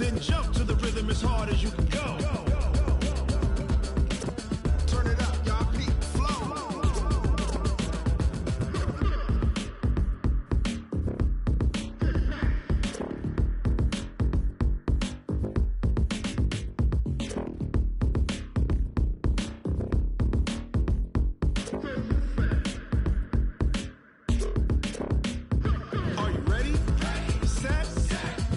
Then jump to the rhythm as hard as you can go. Turn it up, y'all. Peak flow. Are you ready? Set.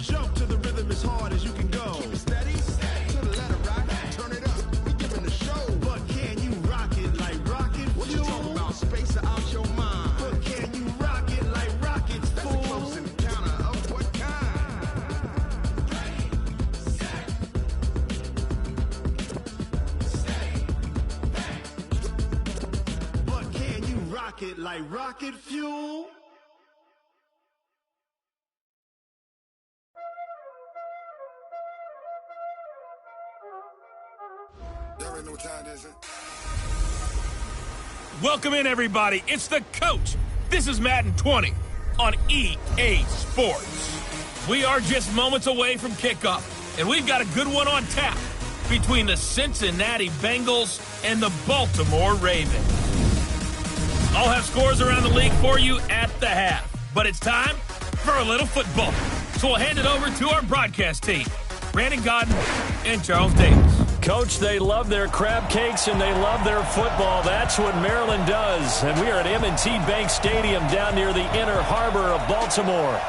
Jump to the rhythm as hard as you can go. Keep it steady. To the letter, right? Turn it up. We giving the show. But can you rock it like rocket fuel? What you talking about? Space out your mind. But can you rock it like rockets, fool? That's a close encounter of what kind? Ready, set, stay back. But can you rock it like rocket fuel? There ain't no time, is it? Welcome in, everybody. It's the Coach. This is Madden 20 on EA Sports. We are just moments away from kickoff, and we've got a good one on tap between the Cincinnati Bengals and the Baltimore Ravens. I'll have scores around the league for you at the half, but it's time for a little football. So we'll hand it over to our broadcast team, Brandon Godden and Charles Davis. Coach, they love their crab cakes and they love their football. That's what Maryland does. And we are at M&T Bank Stadium down near the Inner Harbor of Baltimore.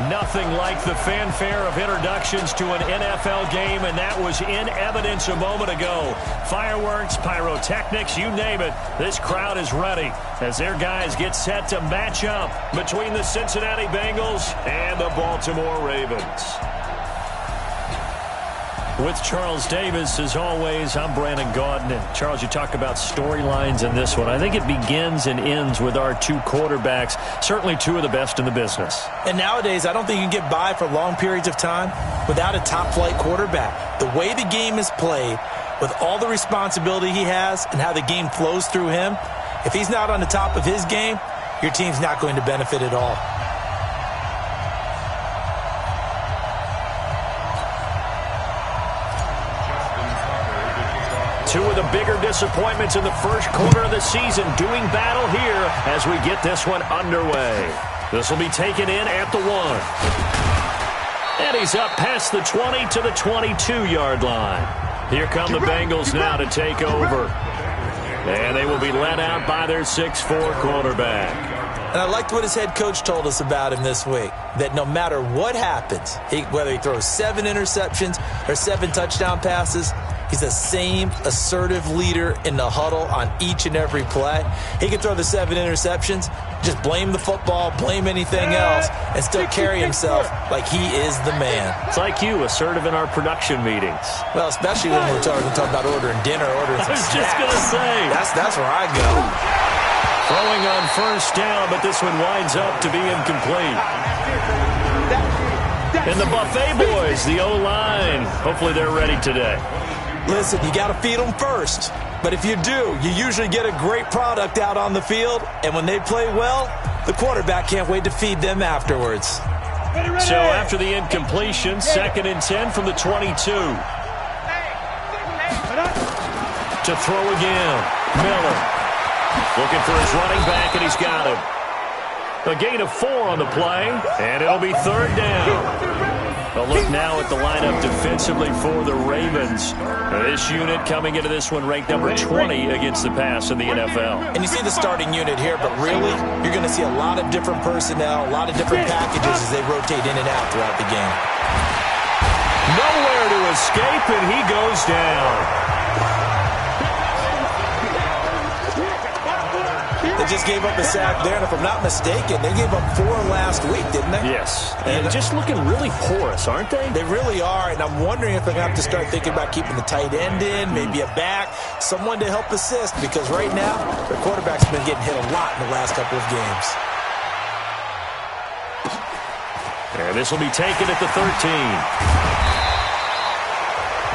Nothing like the fanfare of introductions to an NFL game, and that was in evidence a moment ago. Fireworks, pyrotechnics, you name it. This crowd is ready as their guys get set to match up between the Cincinnati Bengals and the Baltimore Ravens. With Charles Davis, as always, I'm Brandon Gaudin. And Charles, you talk about storylines in this one. I think it begins and ends with our two quarterbacks, certainly two of the best in the business. And nowadays, I don't think you can get by for long periods of time without a top-flight quarterback. The way the game is played, with all the responsibility he has and how the game flows through him, if he's not on the top of his game, your team's not going to benefit at all. Two of the bigger disappointments in the first quarter of the season doing battle here as we get this one underway. This will be taken in at the 1. And he's up past the 20 to the 22-yard line. Here come the Bengals now to take over. And they will be led out by their 6'4 quarterback. And I liked what his head coach told us about him this week, that no matter what happens, whether he throws 7 interceptions or 7 touchdown passes, he's the same assertive leader in the huddle on each and every play. He can throw the 7 interceptions, just blame the football, blame anything else, and still carry himself like he is the man. It's like you, assertive in our production meetings. Well, especially when we're talking about ordering dinner, ordering some snacks. I was just going to say. That's where I go. Throwing on first down, but this one winds up to be incomplete. And the Buffet boys, the O-line, hopefully they're ready today. Listen, you got to feed them first. But if you do, you usually get a great product out on the field. And when they play well, the quarterback can't wait to feed them afterwards. So after the incompletion, 2nd and 10 from the 22. To throw again, Miller. Looking for his running back, and he's got him. A gain of 4 on the play, and it'll be 3rd down. A look now at the lineup defensively for the Ravens. This unit coming into this one ranked number 20 against the pass in the NFL. And you see the starting unit here, but really, you're going to see a lot of different personnel, a lot of different packages as they rotate in and out throughout the game. Nowhere to escape, and he goes down. They just gave up a sack there, and if I'm not mistaken, they gave up 4 last week, didn't they? Yes, and just looking really porous, aren't they? They really are, and I'm wondering if they're going to have to start thinking about keeping the tight end in, maybe a back, someone to help assist, because right now, their quarterback's been getting hit a lot in the last couple of games. And this will be taken at the 13.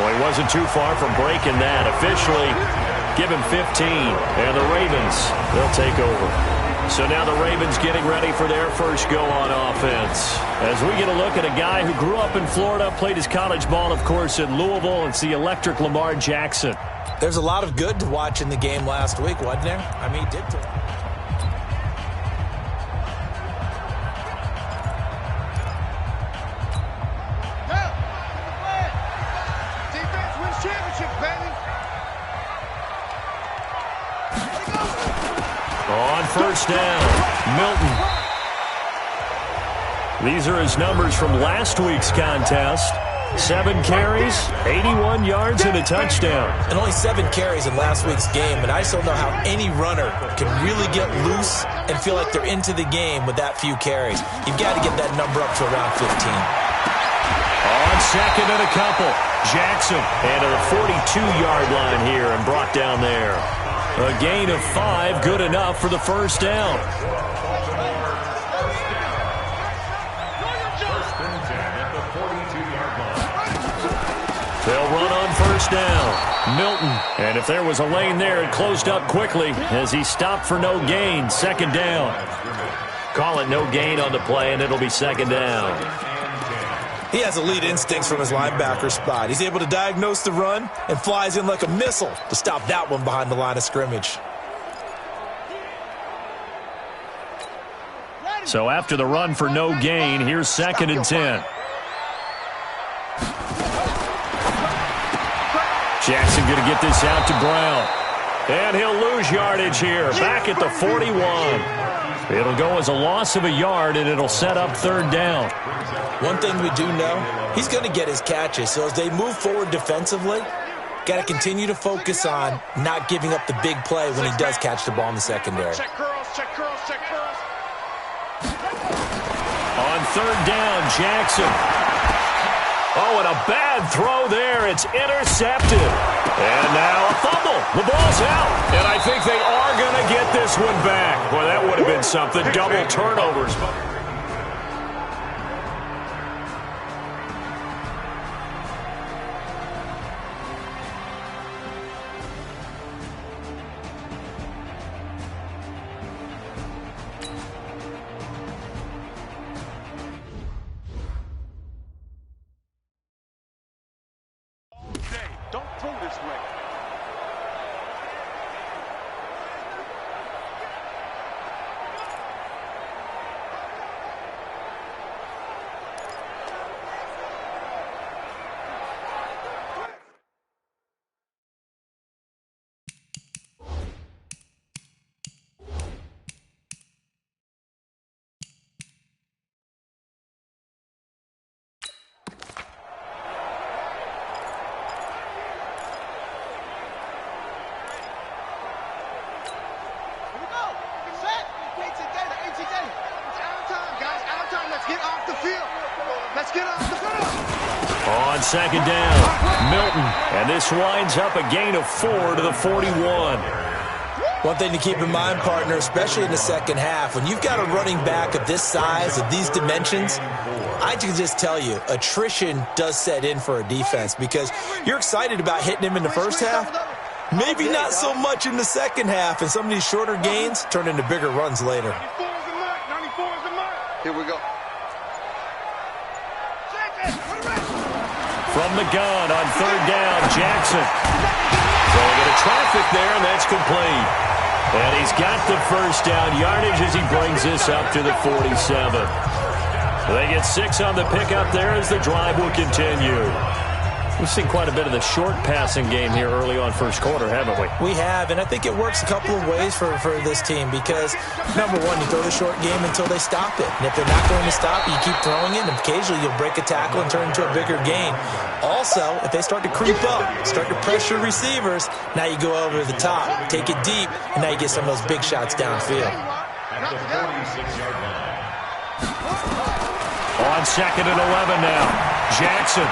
Well, he wasn't too far from breaking that. Officially, give him 15. And the Ravens, they'll take over. So now the Ravens getting ready for their first go on offense. As we get a look at a guy who grew up in Florida, played his college ball, of course, in Louisville. It's the electric Lamar Jackson. There's a lot of good to watch in the game last week, wasn't there? I mean, he did. Defense wins championships, baby. On first down, Milton. These are his numbers from last week's contest. 7 carries, 81 yards, and a touchdown. And only 7 carries in last week's game, and I just don't know how any runner can really get loose and feel like they're into the game with that few carries. You've got to get that number up to around 15. On second and a couple, Jackson. And to the 42-yard line here and brought down there. A gain of 5, good enough for the first down. They'll run on first down. Milton. And if there was a lane there, it closed up quickly as he stopped for no gain. Second down. Call it no gain on the play, and it'll be second down. He has elite instincts from his linebacker spot. He's able to diagnose the run and flies in like a missile to stop that one behind the line of scrimmage. So after the run for no gain, here's second and 10. Jackson going to get this out to Brown. And he'll lose yardage here, back at the 41. It'll go as a loss of a yard, and it'll set up third down. One thing we do know, he's going to get his catches. So as they move forward defensively, got to continue to focus on not giving up the big play when he does catch the ball in the secondary. Check curls, check curls, check curls. On third down, Jackson. Oh, and a bad throw there. It's intercepted. And now a fumble. The ball's out. And I think they are going to get this one back. Well, that would have been something. Double turnovers. Don't throw this way. On second down, Milton. And this winds up a gain of 4 to the 41. One thing to keep in mind, partner, especially in the second half, when you've got a running back of this size, of these dimensions, I can just tell you, attrition does set in for a defense because you're excited about hitting him in the first half. Maybe not so much in the second half, and some of these shorter gains turn into bigger runs later. 94 is the mark. 94 is the mark. Here we go. From the gun on third down, Jackson. Throwing into traffic there, and that's complete. And he's got the first down yardage as he brings this up to the 47. They get 6 on the pickup there as the drive will continue. We've seen quite a bit of the short passing game here early on first quarter, haven't we? We have, and I think it works a couple of ways for this team because, number one, you throw the short game until they stop it. And if they're not going to stop it, you keep throwing it, and occasionally you'll break a tackle and turn into a bigger gain. Also, if they start to creep up, start to pressure receivers, now you go over the top, take it deep, and now you get some of those big shots downfield. At the 46-yard line. On second and 11 now, Jackson.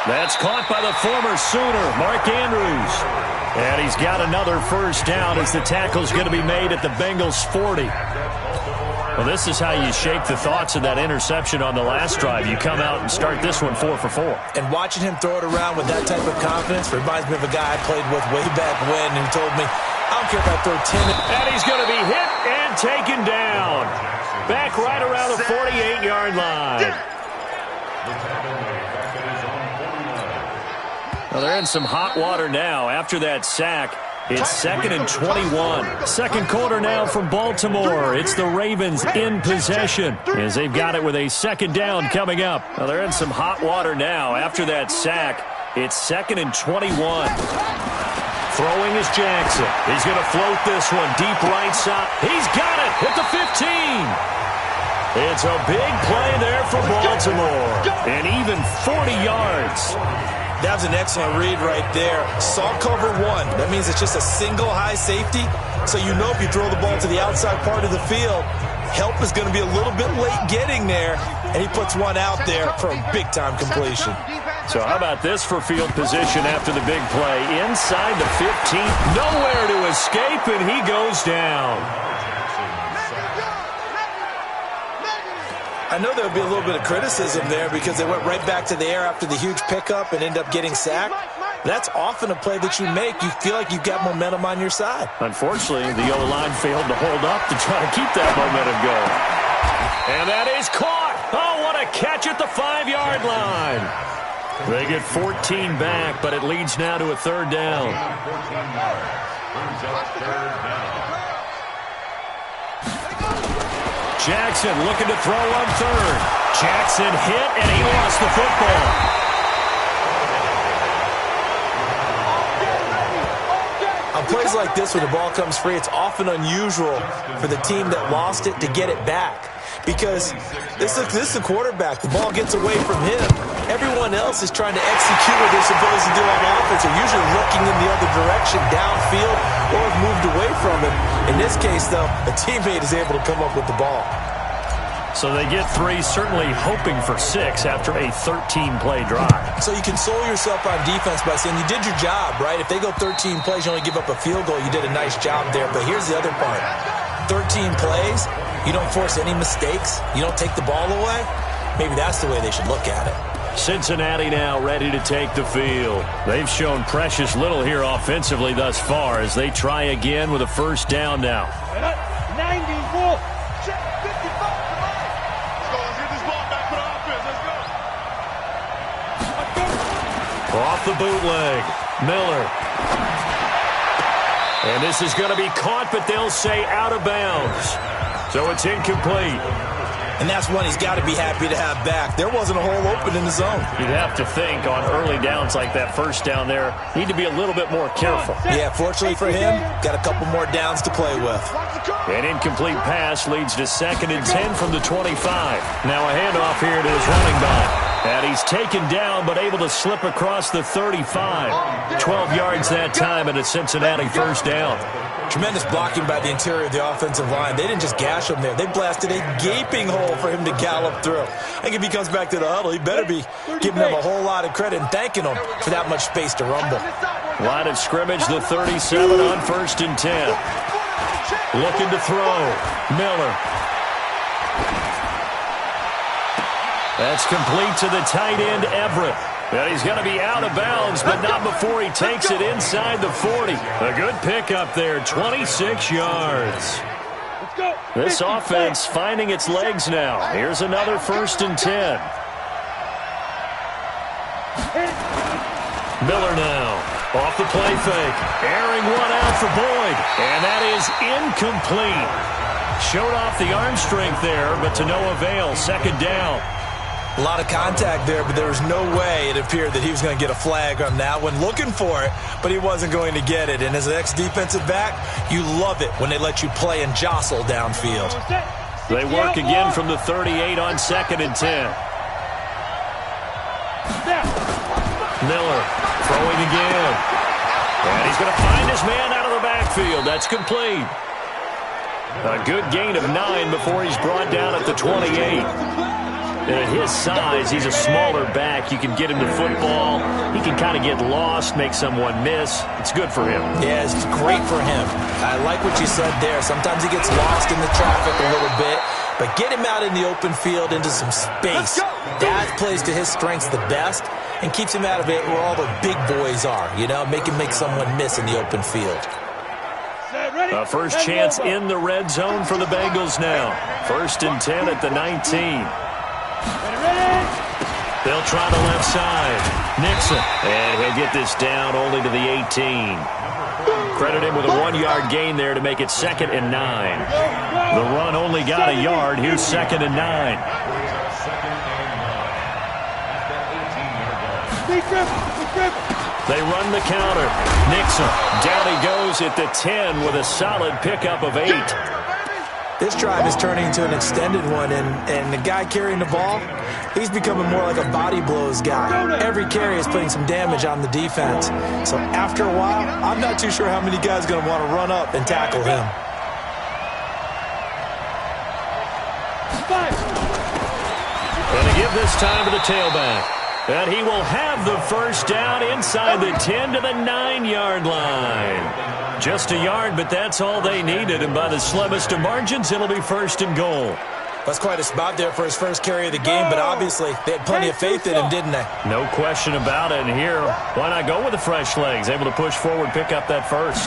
That's caught by the former Sooner, Mark Andrews. And he's got another first down as the tackle's going to be made at the Bengals' 40. Well, this is how you shape the thoughts of that interception on the last drive. You come out and start this one 4 for 4. And watching him throw it around with that type of confidence reminds me of a guy I played with way back when, and he told me, I don't care if I throw 10. And he's going to be hit and And taken down. Back right around the 48-yard line. Well, they're in some hot water now after that sack. It's 2nd and 21. Second quarter now from Baltimore. It's the Ravens in possession as they've got it with a second down coming up. Well, they're in some hot water now after that sack. It's 2nd and 21. Throwing is Jackson. He's going to float this one deep right side. He's got it at the 15. It's a big play there for Baltimore. And even 40 yards. That was an excellent read right there. Saw cover one. That means it's just a single high safety. So you know if you throw the ball to the outside part of the field, help is going to be a little bit late getting there. And he puts one out there for a big-time completion. So how about this for field position after the big play? Inside the 15. Nowhere to escape, and he goes down. I know there would be a little bit of criticism there because they went right back to the air after the huge pickup and ended up getting sacked. That's often a play that you make. You feel like you've got momentum on your side. Unfortunately, the O-line failed to hold up to try to keep that momentum going. And that is caught. Oh, what a catch at the 5-yard line. They get 14 back, but it leads now to a third down. Jackson looking to throw on third. Jackson hit, and he lost the football. On plays like this where the ball comes free, it's often unusual for the team that lost it to get it back. Because this is a quarterback. The ball gets away from him. Everyone else is trying to execute what they're supposed to do on offense. They're usually looking in the other direction, downfield, or have moved away from him. In this case, though, a teammate is able to come up with the ball. So they get 3, certainly hoping for 6 after a 13-play drive. So you console yourself on defense by saying you did your job, right? If they go 13 plays, you only give up a field goal, you did a nice job there. But here's the other part. 13 plays, you don't force any mistakes, you don't take the ball away. Maybe that's the way they should look at it. Cincinnati now ready to take the field. They've shown precious little here offensively thus far as they try again with a first down now. 94. Off the bootleg, Miller. And this is going to be caught, but they'll say out of bounds. So it's incomplete. And that's one he's got to be happy to have back. There wasn't a hole open in the zone. You'd have to think on early downs like that first down there, need to be a little bit more careful. Yeah, fortunately for him, got a couple more downs to play with. An incomplete pass leads to 2nd and 10 from the 25. Now a handoff here to his running back. And he's taken down, but able to slip across the 35. 12 yards that time, and a Cincinnati first down. Tremendous blocking by the interior of the offensive line. They didn't just gash him there. They blasted a gaping hole for him to gallop through. I think if he comes back to the huddle, he better be giving them a whole lot of credit and thanking them for that much space to rumble. Line of scrimmage, the 37 on 1st and 10. Looking to throw. Miller. That's complete to the tight end, Everett. And he's going to be out of bounds, but not before he takes it inside the 40. A good pickup there, 26 yards. This offense finding its legs now. Here's another 1st and 10. Miller now. Off the play fake. Airing one out for Boyd. And that is incomplete. Showed off the arm strength there, but to no avail. 2nd down. A lot of contact there, but there was no way it appeared that he was going to get a flag on that one. Looking for it, but he wasn't going to get it. And as an ex-defensive back, you love it when they let you play and jostle downfield. They work again from the 38 on 2nd and 10. Miller throwing again. And he's going to find his man out of the backfield. That's complete. A good gain of 9 before he's brought down at the 28. And at his size, he's a smaller back. You can get him to football. He can kind of get lost, make someone miss. It's good for him. Yeah, it's great for him. I like what you said there. Sometimes he gets lost in the traffic a little bit, but get him out in the open field into some space. That plays to his strengths the best and keeps him out of it where all the big boys are, you know, make him make someone miss in the open field. A first chance in the red zone for the Bengals now. 1st and 10 at the 19. They'll try the left side. Nixon. And he'll get this down only to the 18. Credit him with a 1-yard gain there to make it 2nd and 9. The run only got a yard. Here's 2nd and 9. They run the counter. Nixon. Down he goes at the 10 with a solid pickup of 8. This drive is turning into an extended one, and the guy carrying the ball, he's becoming more like a body blows guy. Every carry is putting some damage on the defense. So after a while, I'm not too sure how many guys are going to want to run up and tackle him. Going to give this time to the tailback. And he will have the first down inside the 10 to the 9-yard line. Just a yard, but that's all they needed. And by the slimmest of margins, it'll be 1st and goal. That's quite a spot there for his first carry of the game, but obviously they had plenty of faith in him, didn't they? No question about it. And here, why not go with the fresh legs? Able to push forward, pick up that first.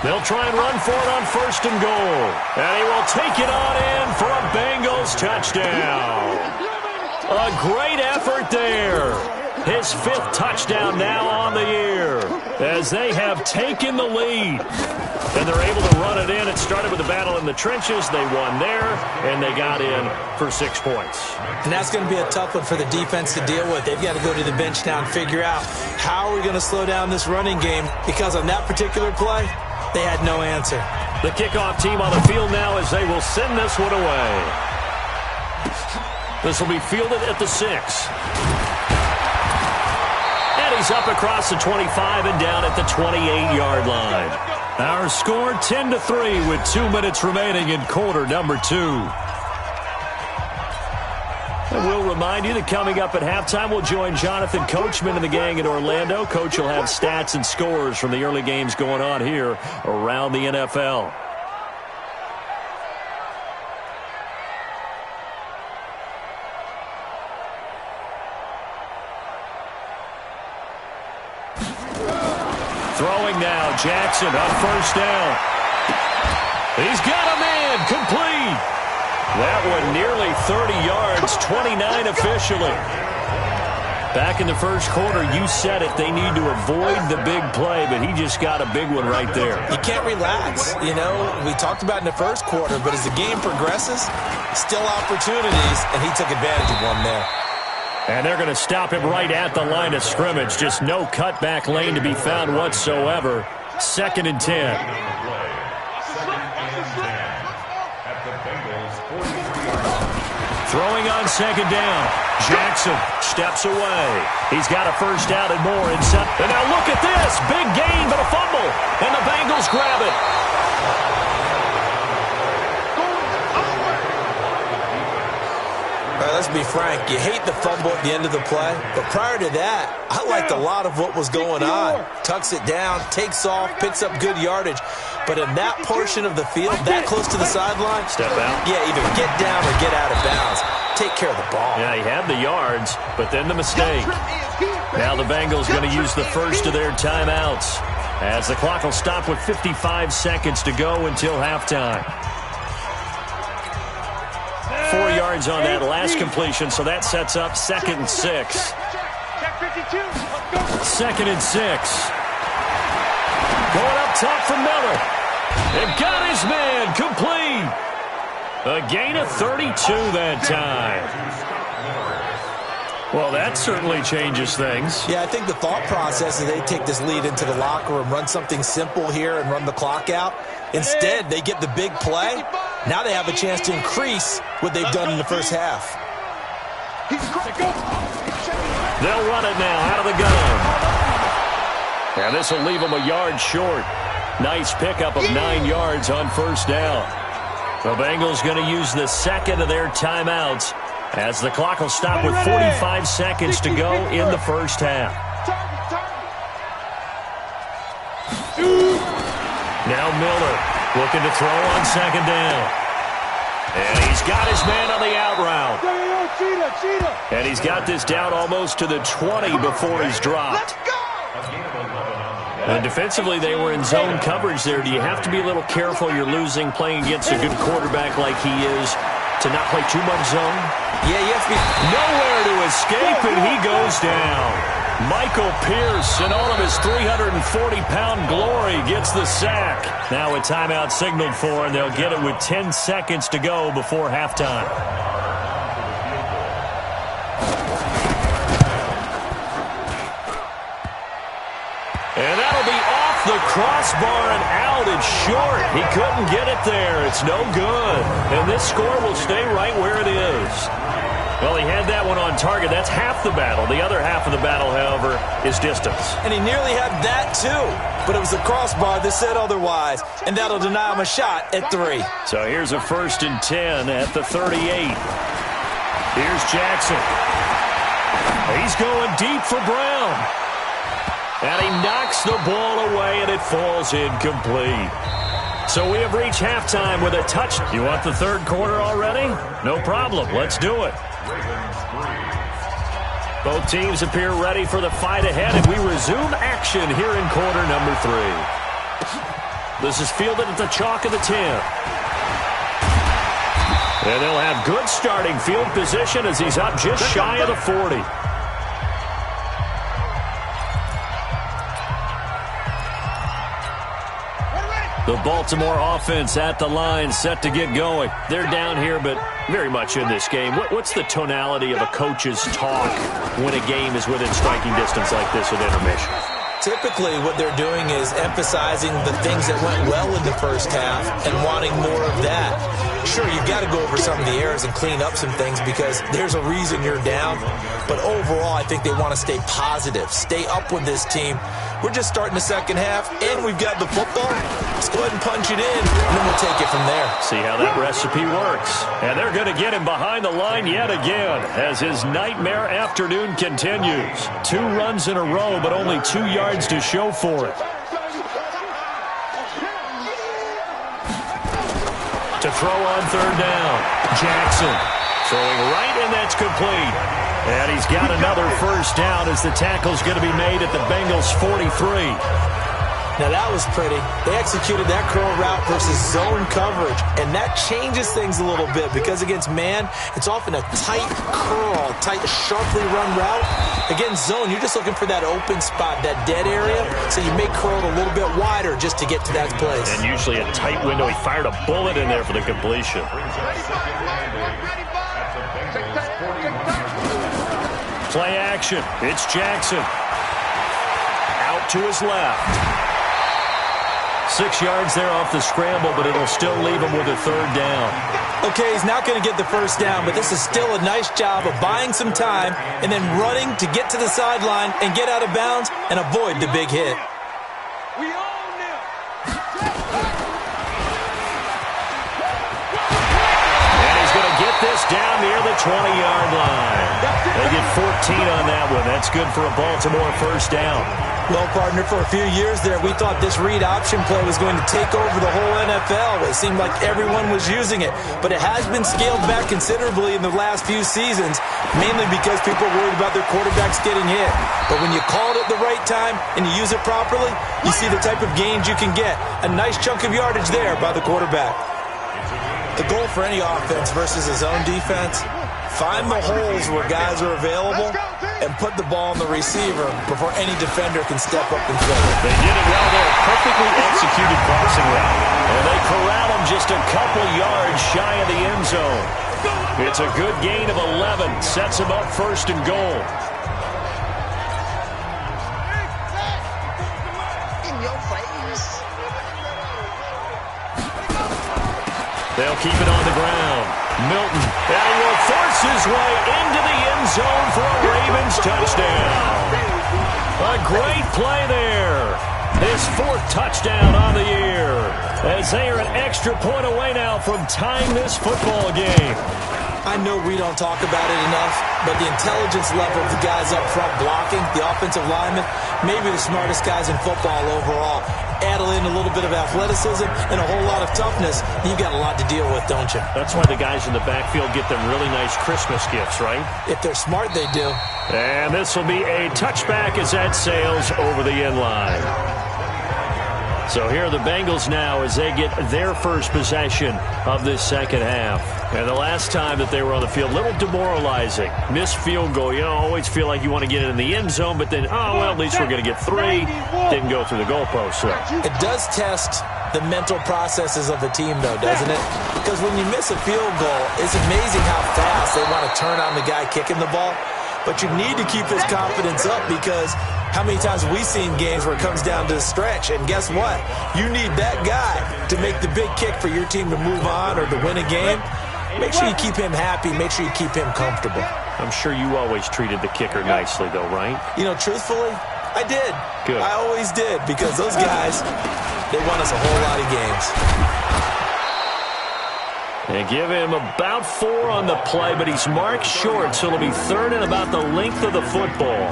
They'll try and run for it on 1st and goal. And he will take it on in for a Bengals touchdown. A great effort there. His 5th touchdown now on the year as they have taken the lead. And they're able to run it in. It started with a battle in the trenches. They won there, and they got in for 6 points. And that's going to be a tough one for the defense to deal with. They've got to go to the bench now and figure out how are we going to slow down this running game, because on that particular play, they had no answer. The kickoff team on the field now as they will send this one away. This will be fielded at the 6. And he's up across the 25 and down at the 28-yard line. Our score 10-3 with 2 minutes remaining in quarter number 2. And we'll remind you that coming up at halftime, we'll join Jonathan Coachman and the gang in Orlando. Coach will have stats and scores from the early games going on here around the NFL. Throwing now, Jackson on 1st down. He's got a man, complete. That one nearly 30 yards, 29 officially. Back in the first quarter, you said it, they need to avoid the big play, but he just got a big one right there. You can't relax. You know, we talked about in the first quarter, but as the game progresses, still opportunities, and he took advantage of one there. And they're going to stop him right at the line of scrimmage. Just no cutback lane to be found whatsoever. 2nd and 10. Throwing on 2nd down. Jackson steps away. He's got a first down and more. And now look at this. Big gain, but a fumble. And the Bengals grab it. Let's be frank, you hate the fumble at the end of the play, but prior to that, I liked a lot of what was going on. Tucks it down, takes off, picks up good yardage. But in that portion of the field, that close to the sideline, step out. Yeah, either get down or get out of bounds. Take care of the ball. Yeah, he had the yards, but then the mistake. Now the Bengals going to use the first of their timeouts as the clock will stop with 55 seconds to go until halftime. 4 yards on that last completion, so that sets up 2nd and 6. 2nd and 6. Going up top for Miller. And got his man complete. A gain of 32 that time. Well, that certainly changes things. Yeah, I think the thought process is they take this lead into the locker room, run something simple here and run the clock out. Instead, they get the big play. Now they have a chance to increase what they've done in the first half. They'll run it now out of the gun. And this will leave them a yard short. Nice pickup of 9 yards on 1st down. The Bengals going to use the 2nd of their timeouts as the clock will stop with 45 seconds to go in the first half. Now Miller looking to throw on 2nd down. And he's got his man on the out route. And he's got this down almost to the 20 before he's dropped. And defensively, they were in zone coverage there. Do you have to be a little careful you're losing playing against a good quarterback like he is to not play too much zone? Yeah, you have to be nowhere to escape, and he goes down. Michael Pierce, in all of his 340-pound glory, gets the sack. Now a timeout signaled for, and they'll get it with 10 seconds to go before halftime. And that'll be off the crossbar and out. It's short. He couldn't get it there. It's no good. And this score will stay right where it is. Well, he had that one on target. That's half the battle. The other half of the battle, however, is distance. And he nearly had that, too. But it was the crossbar that said otherwise. And that'll deny him a shot at 3. So here's a 1st and 10 at the 38. Here's Jackson. He's going deep for Brown. And he knocks the ball away, and it falls incomplete. So we have reached halftime with a touch. You want the third quarter already? No problem. Let's do it. Both teams appear ready for the fight ahead, and we resume action here in quarter number 3. This is fielded at the chalk of the 10. And they'll have good starting field position as he's up just shy of the 40. The Baltimore offense at the line, set to get going. They're down here, but very much in this game. What's the tonality of a coach's talk when a game is within striking distance like this with intermission? Typically, what they're doing is emphasizing the things that went well in the first half and wanting more of that. Sure, you've got to go over some of the errors and clean up some things because there's a reason you're down. But overall, I think they want to stay positive, stay up with this team. We're just starting the second half, and we've got the football. Let's go ahead and punch it in, and then we'll take it from there. See how that recipe works. And they're going to get him behind the line yet again as his nightmare afternoon continues. 2 runs in a row, but only 2 yards to show for it. To throw on third down, Jackson throwing right, and that's complete. And he's got another first down as the tackle's going to be made at the Bengals' 43. Now that was pretty. They executed that curl route versus zone coverage, and that changes things a little bit because against man, it's often a tight curl, tight, sharply run route. Against zone, you're just looking for that open spot, that dead area, so you may curl it a little bit wider just to get to that place. And usually a tight window. He fired a bullet in there for the completion. Play action. It's Jackson. Out to his left. 6 yards there off the scramble, but it'll still leave him with a third down. Okay, he's not going to get the first down, but this is still a nice job of buying some time and then running to get to the sideline and get out of bounds and avoid the big hit. And he's going to get this down near the 20-yard line. They get 14 on that one. That's good for a Baltimore first down. Well, partner, for a few years there, we thought this read option play was going to take over the whole NFL. It seemed like everyone was using it, but it has been scaled back considerably in the last few seasons, mainly because people are worried about their quarterbacks getting hit. But when you call it at the right time and you use it properly, you see the type of gains you can get. A nice chunk of yardage there by the quarterback. The goal for any offense versus a zone defense, find the holes where guys are available and put the ball on the receiver before any defender can step up and fill it. They did it well there. Perfectly executed crossing route. And they corral him just a couple yards shy of the end zone. It's a good gain of 11. Sets him up first and goal. In your face. They'll keep it on the ground. Milton, and he will force his way into the end zone for a Ravens touchdown. A great play there. His 4th touchdown on the year. As they are an extra point away now from tying this football game. I know we don't talk about it enough, but the intelligence level of the guys up front blocking, the offensive offensive linemen, maybe the smartest guys in football overall. Add in a little bit of athleticism and a whole lot of toughness, you've got a lot to deal with, don't you? That's why the guys in the backfield get them really nice Christmas gifts, right? If they're smart, they do. And this will be a touchback as that sails over the end line. So here are the Bengals now as they get their first possession of this second half. And the last time that they were on the field, a little demoralizing. Missed field goal. You always feel like you want to get it in the end zone, but then, oh, well, at least we're going to get 3. Didn't go through the goalpost. So. It does test the mental processes of the team, though, doesn't it? Because when you miss a field goal, it's amazing how fast they want to turn on the guy kicking the ball. But you need to keep his confidence up because how many times have we seen games where it comes down to the stretch? And guess what? You need that guy to make the big kick for your team to move on or to win a game. Make sure you keep him happy. Make sure you keep him comfortable. I'm sure you always treated the kicker nicely, though, right? You know, truthfully, I did. Good. I always did because those guys, they won us a whole lot of games. They give him about 4 on the play, but he's marked short, so it'll be 3rd and about the length of the football.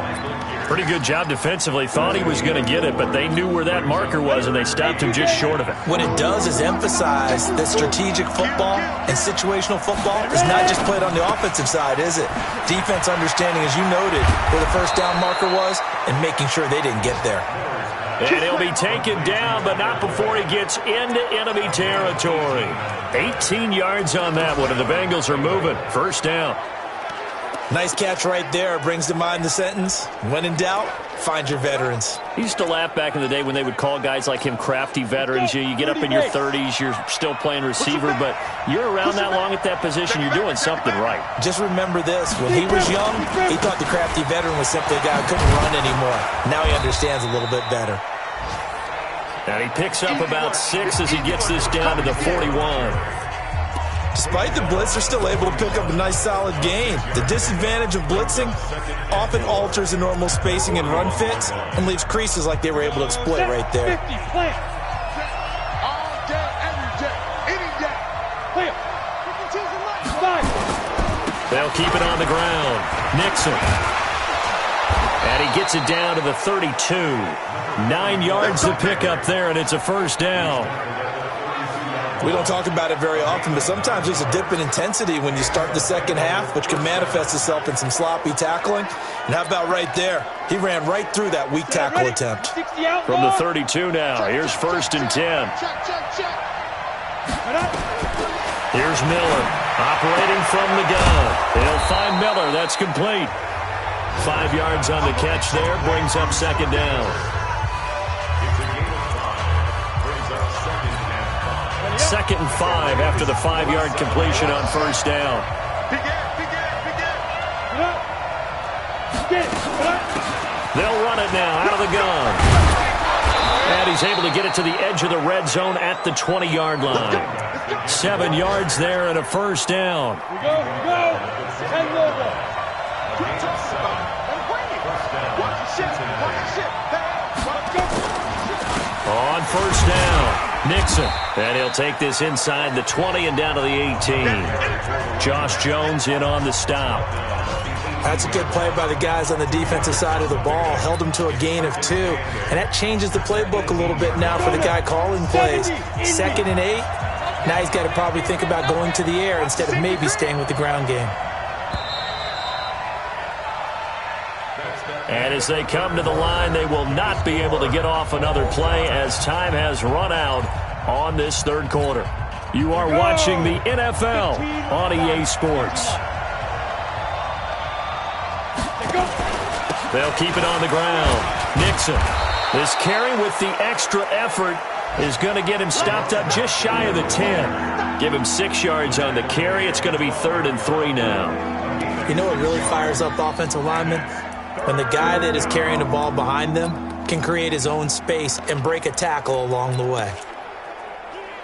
Pretty good job defensively. Thought he was going to get it, but they knew where that marker was, and they stopped him just short of it. What it does is emphasize that strategic football and situational football is not just played on the offensive side, is it? Defense understanding, as you noted, where the first down marker was and making sure they didn't get there. And he'll be taken down, but not before he gets into enemy territory. 18 yards on that one, and the Bengals are moving. First down. Nice catch right there. Brings to mind the sentence, when in doubt, find your veterans. He used to laugh back in the day when they would call guys like him crafty veterans. You get up in your 30s, you're still playing receiver, but you're around that long at that position, you're doing something right. Just remember this. When he was young, he thought the crafty veteran was simply a guy who couldn't run anymore. Now he understands a little bit better. And he picks up about 6 as he gets this down to the 41. Despite the blitz, they're still able to pick up a nice solid gain. The disadvantage of blitzing often alters the normal spacing and run fits and leaves creases like they were able to exploit right there. They'll keep it on the ground. Nixon. And he gets it down to the 32. 9 yards to pick up there, and it's a first down. We don't talk about it very often, but sometimes there's a dip in intensity when you start the second half, which can manifest itself in some sloppy tackling. And how about right there? He ran right through that weak tackle attempt. From the 32 now, here's 1st and 10. Here's Miller, operating from the gun. They'll find Miller. That's complete. 5 yards on the catch there, brings up second down. 2nd and 5 after the 5-yard completion on first down. They'll run it now out of the gun. And he's able to get it to the edge of the red zone at the 20-yard line. 7 yards there and a first down. On first down, Nixon. And he'll take this inside the 20 and down to the 18. Josh Jones in on the stop. That's a good play by the guys on the defensive side of the ball. Held them to a gain of 2. And that changes the playbook a little bit now for the guy calling plays. 2nd and 8. Now he's got to probably think about going to the air instead of maybe staying with the ground game. And as they come to the line, they will not be able to get off another play as time has run out on this third quarter. You are watching the NFL on EA Sports. They'll keep it on the ground. Nixon. This carry with the extra effort is going to get him stopped up just shy of the 10. Give him 6 yards on the carry. It's going to be 3rd and 3 now. You know what really fires up offensive linemen? When the guy that is carrying the ball behind them can create his own space and break a tackle along the way.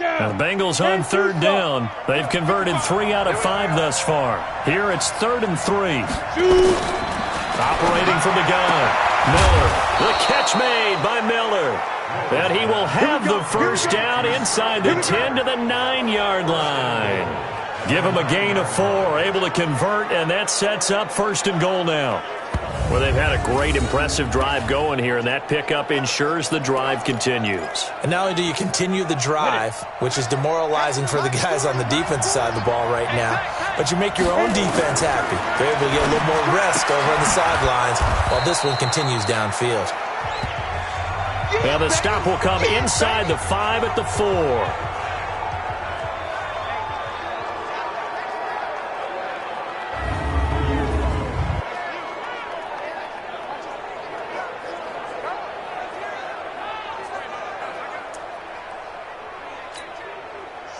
Now the Bengals on 3rd down. They've converted 3 out of 5 thus far. Here it's 3rd and 3. Operating from the gun. Miller. The catch made by Miller. And he will have the first down inside the 10 to the 9-yard line. Give him a gain of 4. Able to convert, and that sets up 1st and goal now. Well, they've had a great, impressive drive going here, and that pickup ensures the drive continues. And not only do you continue the drive, which is demoralizing for the guys on the defensive side of the ball right now, but you make your own defense happy. They're able to get a little more rest over on the sidelines while this one continues downfield. Well, the stop will come inside the 5 at the 4.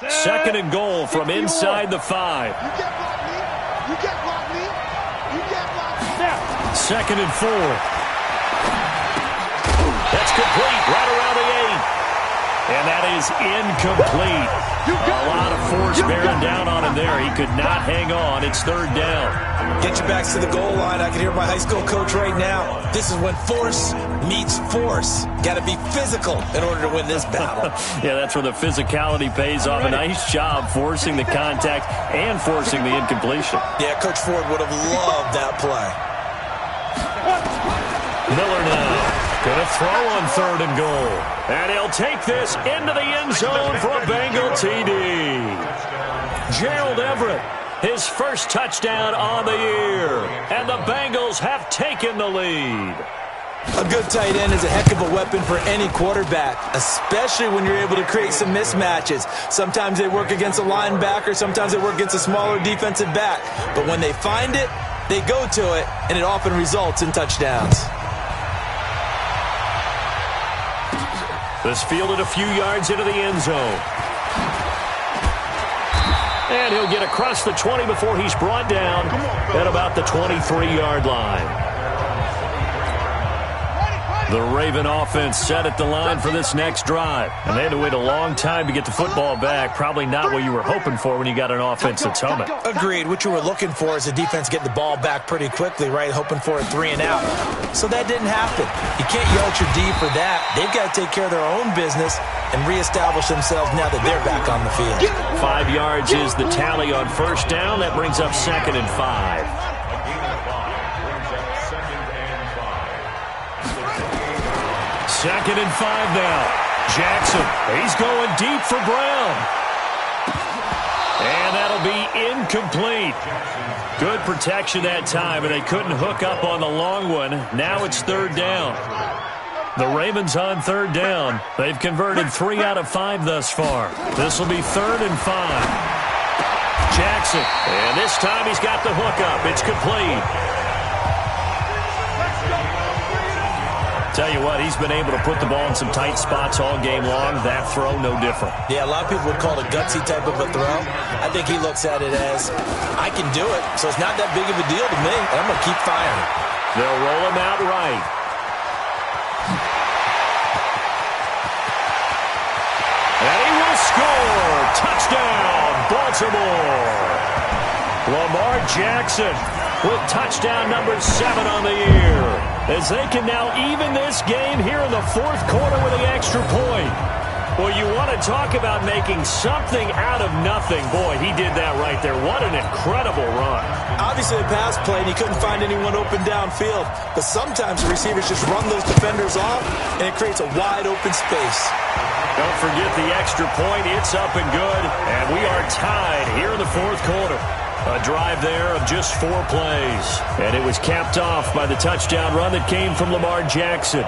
Second and goal from inside the 5. Second and 4. That's complete right around the 8. And that is incomplete. A lot of force bearing down on him there. He could not hang on. It's third down. Get your backs to the goal line. I can hear my high school coach right now. This is when force meets force. Got to be physical in order to win this battle. Yeah, that's where the physicality pays off. A nice job forcing the contact and forcing the incompletion. Yeah, Coach Ford would have loved that play. Miller now going to throw on third and goal. And he'll take this into the end zone for a Bengal TD. Gerald Everett, his first touchdown on the year. And the Bengals have taken the lead. A good tight end is a heck of a weapon for any quarterback, especially when you're able to create some mismatches. Sometimes they work against a linebacker, sometimes they work against a smaller defensive back. But when they find it, they go to it, and it often results in touchdowns. This fielded a few yards into the end zone. And he'll get across the 20 before he's brought down at about the 23-yard line. The Raven offense set at the line for this next drive. And they had to wait a long time to get the football back. Probably not what you were hoping for when you got an offense that's humming. Agreed. What you were looking for is a defense getting the ball back pretty quickly, right? Hoping for a 3 and out. So that didn't happen. You can't yell at your D for that. They've got to take care of their own business and reestablish themselves now that they're back on the field. 5 yards is the tally on first down. That brings up second and 5. Second and 5 now. Jackson, he's going deep for Brown. And that'll be incomplete. Good protection that time, and they couldn't hook up on the long one. Now it's third down. The Ravens on third down. They've converted 3 out of 5 thus far. This will be third and 5. Jackson, and this time he's got the hookup. It's complete. Tell you what, he's been able to put the ball in some tight spots all game long. That throw, no different. Yeah, a lot of people would call it a gutsy type of a throw. I think he looks at it as, I can do it, so it's not that big of a deal to me, and I'm going to keep firing. They'll roll him out right. And he will score. Touchdown, Baltimore. Lamar Jackson with touchdown number 7 on the year, as they can now even this game here in the fourth quarter with the extra point. Well, you want to talk about making something out of nothing. Boy, he did that right there. What an incredible run. Obviously, a pass play, and he couldn't find anyone open downfield. But sometimes the receivers just run those defenders off, and it creates a wide open space. Don't forget the extra point. It's up and good, and we are tied here in the fourth quarter. A drive there of just 4 plays. And it was capped off by the touchdown run that came from Lamar Jackson.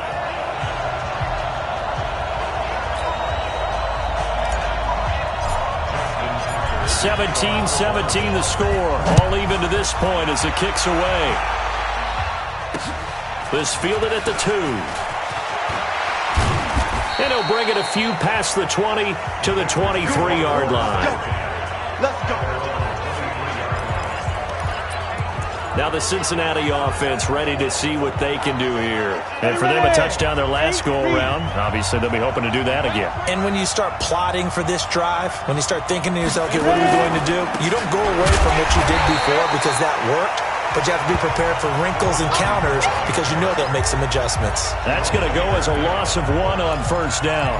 (17-17) the score. All even to this point as the kick's away. This fielded at the 2. And he'll bring it a few past the 20 to the 23-yard line. Let's go. Now the Cincinnati offense ready to see what they can do here. And for them, a touchdown their last go-around. Obviously, they'll be hoping to do that again. And when you start plotting for this drive, when you start thinking to yourself, okay, what are we going to do? You don't go away from what you did before because that worked. but you have to be prepared for wrinkles and counters because you know they'll make some adjustments. That's going to go as a loss of 1 on first down.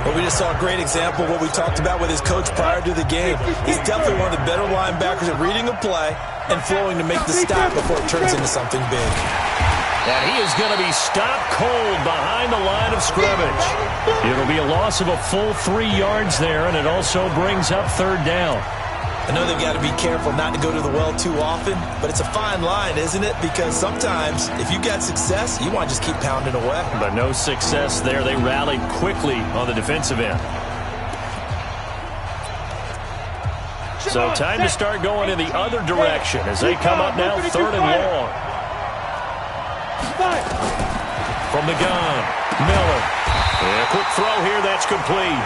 Well, we just saw a great example of what we talked about with his coach prior to the game. He's definitely one of the better linebackers at reading a play and flowing to make the stop before it turns into something big. And he is going to be stopped cold behind the line of scrimmage. It'll be a loss of a full 3 yards there, and it also brings up third down. I know they've got to be careful not to go to the well too often, but it's a fine line, isn't it? Because sometimes, if you got success, you want to just keep pounding away. But no success there. They rallied quickly on the defensive end. So time to start going in the other direction as they come up now, third and long. From the gun, Miller. Yeah, quick throw here, that's complete.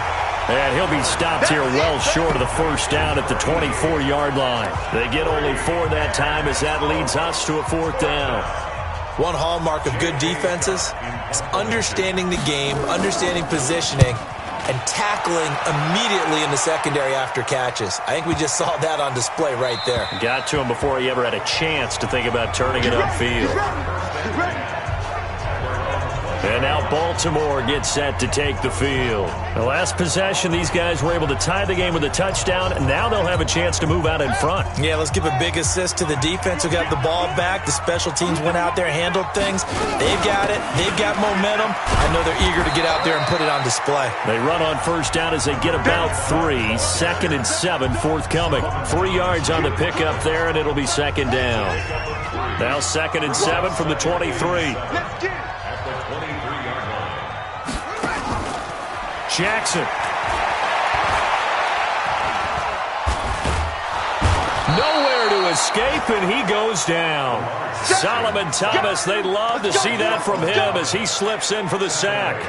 And he'll be stopped here well short of the first down at the 24-yard line. They get only 4 that time as that leads us to a fourth down. One hallmark of good defenses is understanding the game, understanding positioning, and tackling immediately in the secondary after catches. I think we just saw that on display right there. Got to him before he ever had a chance to think about turning it upfield. And now Baltimore gets set to take the field. The last possession, these guys were able to tie the game with a touchdown, and now they'll have a chance to move out in front. Yeah, let's give a big assist to the defense who got the ball back. The special teams went out there, handled things. They've got it. They've got momentum. I know they're eager to get out there and put it on display. They run on first down as they get about 3. Second and 7 forthcoming. 3 yards on the pickup there, and it'll be second down. Now second and 7 from the 23. Jackson. Nowhere to escape, and he goes down. Solomon Thomas, they'd love to see that from him as he slips in for the sack.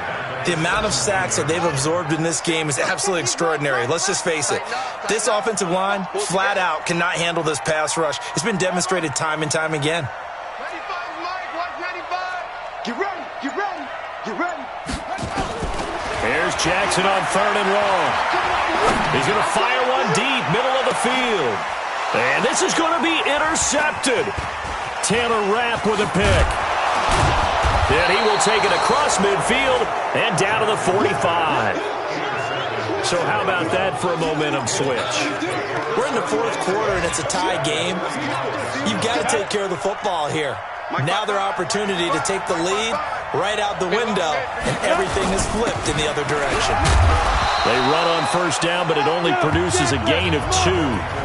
The amount of sacks that they've absorbed in this game is absolutely extraordinary. Let's just face it. This offensive line, flat out, cannot handle this pass rush. It's been demonstrated time and time again. 95, Mike, 195. Get ready, get ready, get ready. Here's Jackson on third and long. He's going to fire one deep, middle of the field. And this is going to be intercepted. Taylor Rapp with a pick. And he will take it across midfield and down to the 45. So how about that for a momentum switch? We're in the fourth quarter and it's a tie game. You've got to take care of the football here. Now their opportunity to take the lead right out the window, and everything is flipped in the other direction. They run on first down, but it only produces a gain of 2.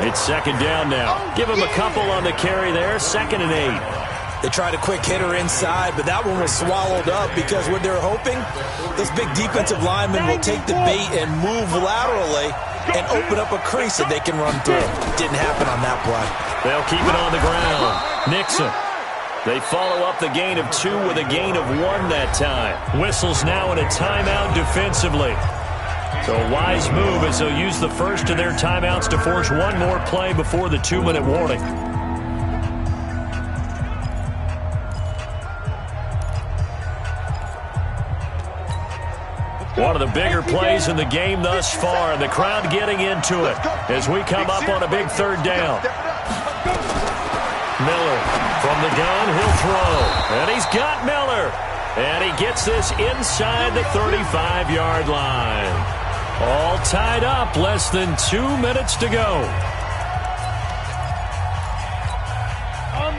It's second down now. Give them a couple on the carry there, second and 8. They tried a quick hitter inside, but that one was swallowed up because what they're hoping, those big defensive linemen will take the bait and move laterally and open up a crease that they can run through. Didn't happen on that play. They'll keep it on the ground. Nixon. They follow up the gain of 2 with a gain of 1 that time. Whistles now in a timeout defensively. So a wise move as they'll use the first of their timeouts to force one more play before the 2-minute warning. One of the bigger plays in the game thus far, and the crowd getting into it as we come up on a big third down. Miller from the gun, he'll throw. And he's got Miller. And he gets this inside the 35-yard line. All tied up, less than 2 minutes to go.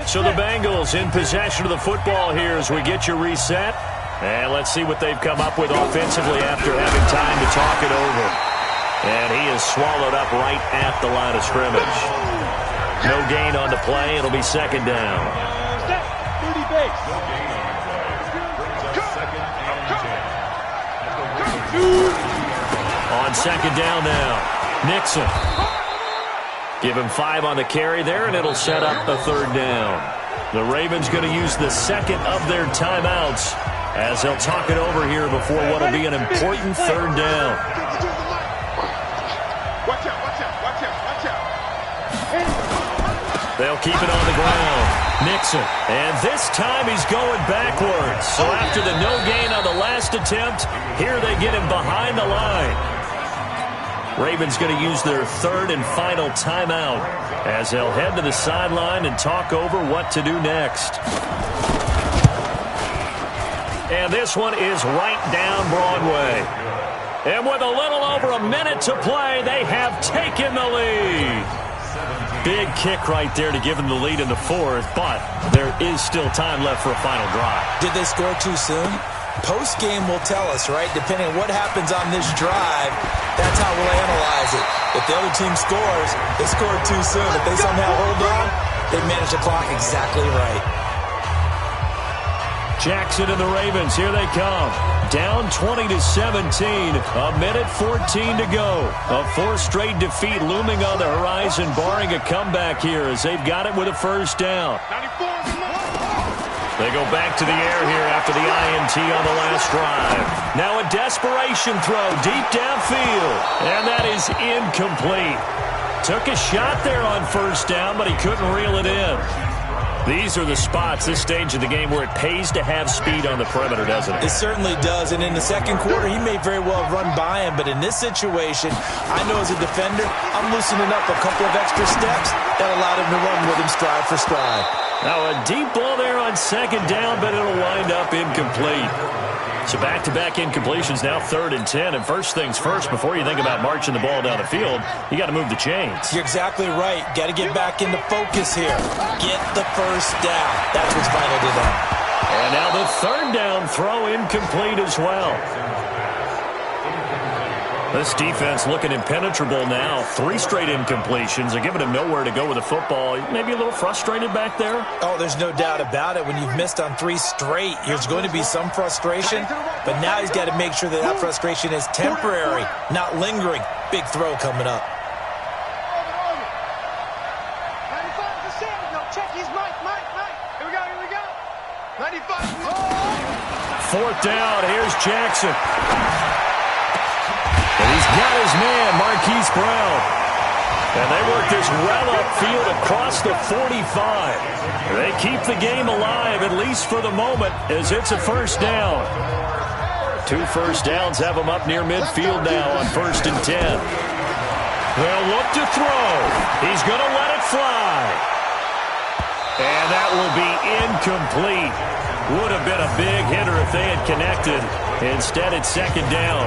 So the Bengals in possession of the football here as we get you reset. And let's see what they've come up with offensively after having time to talk it over. And he is swallowed up right at the line of scrimmage. No gain on the play. It'll be second down. On second down now, Nixon. Give him 5 on the carry there, and it'll set up a third down. The Ravens going to use the second of their timeouts as they'll talk it over here before what will be an important third down. Watch out, watch out, watch out, watch out. They'll keep it on the ground. Nixon. And this time he's going backwards. So after the no gain on the last attempt, here they get him behind the line. Ravens going to use their third and final timeout as they'll head to the sideline and talk over what to do next. And this one is right down Broadway. And with a little over a minute to play, they have taken the lead. Big kick right there to give them the lead in the fourth, but there is still time left for a final drive. Did they score too soon? Post-game will tell us, right? Depending on what happens on this drive, that's how we'll analyze it. If the other team scores, they scored too soon. If they somehow hold on, they manage the clock exactly right. Jackson and the Ravens, here they come. Down 20-17, a minute 14 to go. A fourth straight defeat looming on the horizon, barring a comeback here as they've got it with a first down. They go back to the air here after the INT on the last drive. Now a desperation throw deep downfield, and that is incomplete. Took a shot there on first down, but he couldn't reel it in. These are the spots, this stage of the game, where it pays to have speed on the perimeter, doesn't it? It certainly does, and in the second quarter, he may very well have run by him, but in this situation, I know as a defender, I'm loosening up a couple of extra steps that allowed him to run with him stride for stride. Now a deep ball there on second down, but it'll wind up incomplete. So back-to-back incompletions, now 3rd and 10. And first things first, before you think about marching the ball down the field, you got to move the chains. You're exactly right. Got to get back into focus here. Get the first down. That's what's vital to them. And now the third down throw incomplete as well. This defense looking impenetrable now. 3 straight incompletions. They're giving him nowhere to go with the football. Maybe a little frustrated back there. Oh, there's no doubt about it. When you've missed on 3 straight, there's going to be some frustration. But now he's got to make sure that that frustration is temporary, not lingering. Big throw coming up. Check his mic. Here we go. 95. Fourth down. Here's Jackson. And he's got his man, Marquise Brown. And they work this well upfield across the 45. They keep the game alive, at least for the moment, as it's a first down. 2 first downs have them up near midfield now on 1st and 10. They'll look to throw. He's going to let it fly. And that will be incomplete. Would have been a big hitter if they had connected. Instead, it's 2nd down.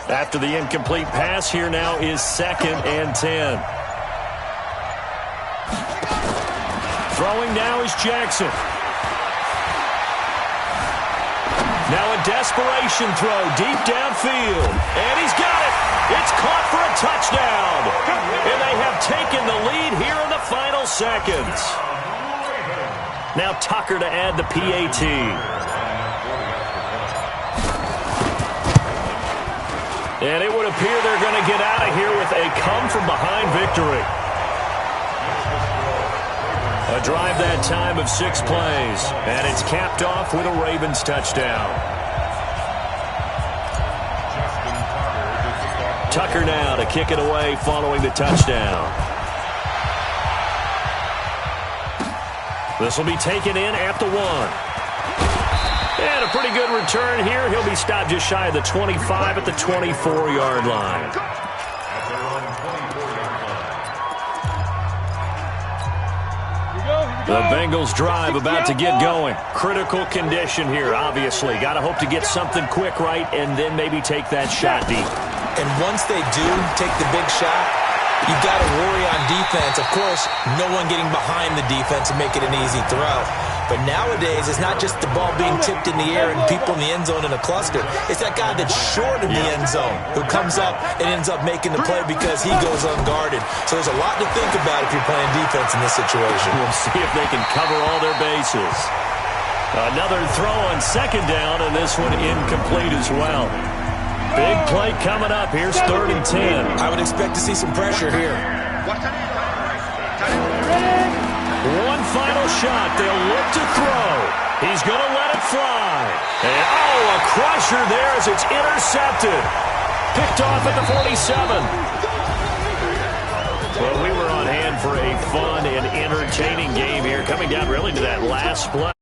After the incomplete pass, here now is 2nd and 10. Throwing now is Jackson. Now a desperation throw deep downfield. And he's got it. It's caught for a touchdown. And they have taken the lead here in the final seconds. Now Tucker to add the PAT. And it would appear they're going to get out of here with a come-from-behind victory. A drive that time of 6 plays. And it's capped off with a Ravens touchdown. Tucker now to kick it away following the touchdown. This will be taken in at the 1. And a pretty good return here. He'll be stopped just shy of the 25 at the 24-yard line. The Bengals drive about to get going. Critical condition here, obviously. Got to hope to get something quick right and then maybe take that shot deep. And once they do take the big shot, you've got to worry on defense. Of course, no one getting behind the defense and make it an easy throw. But nowadays, it's not just the ball being tipped in the air and people in the end zone in a cluster. It's that guy that's short in the end zone who comes up and ends up making the play because he goes unguarded. So there's a lot to think about if you're playing defense in this situation. We'll see if they can cover all their bases. Another throw on 2nd down, and this one incomplete as well. Big play coming up. Here's 3rd and 10. I would expect to see some pressure here. One final shot. They'll look to throw. He's going to let it fly. And, a crusher there as it's intercepted. Picked off at the 47. Well, we were on hand for a fun and entertaining game here, coming down really to that last play.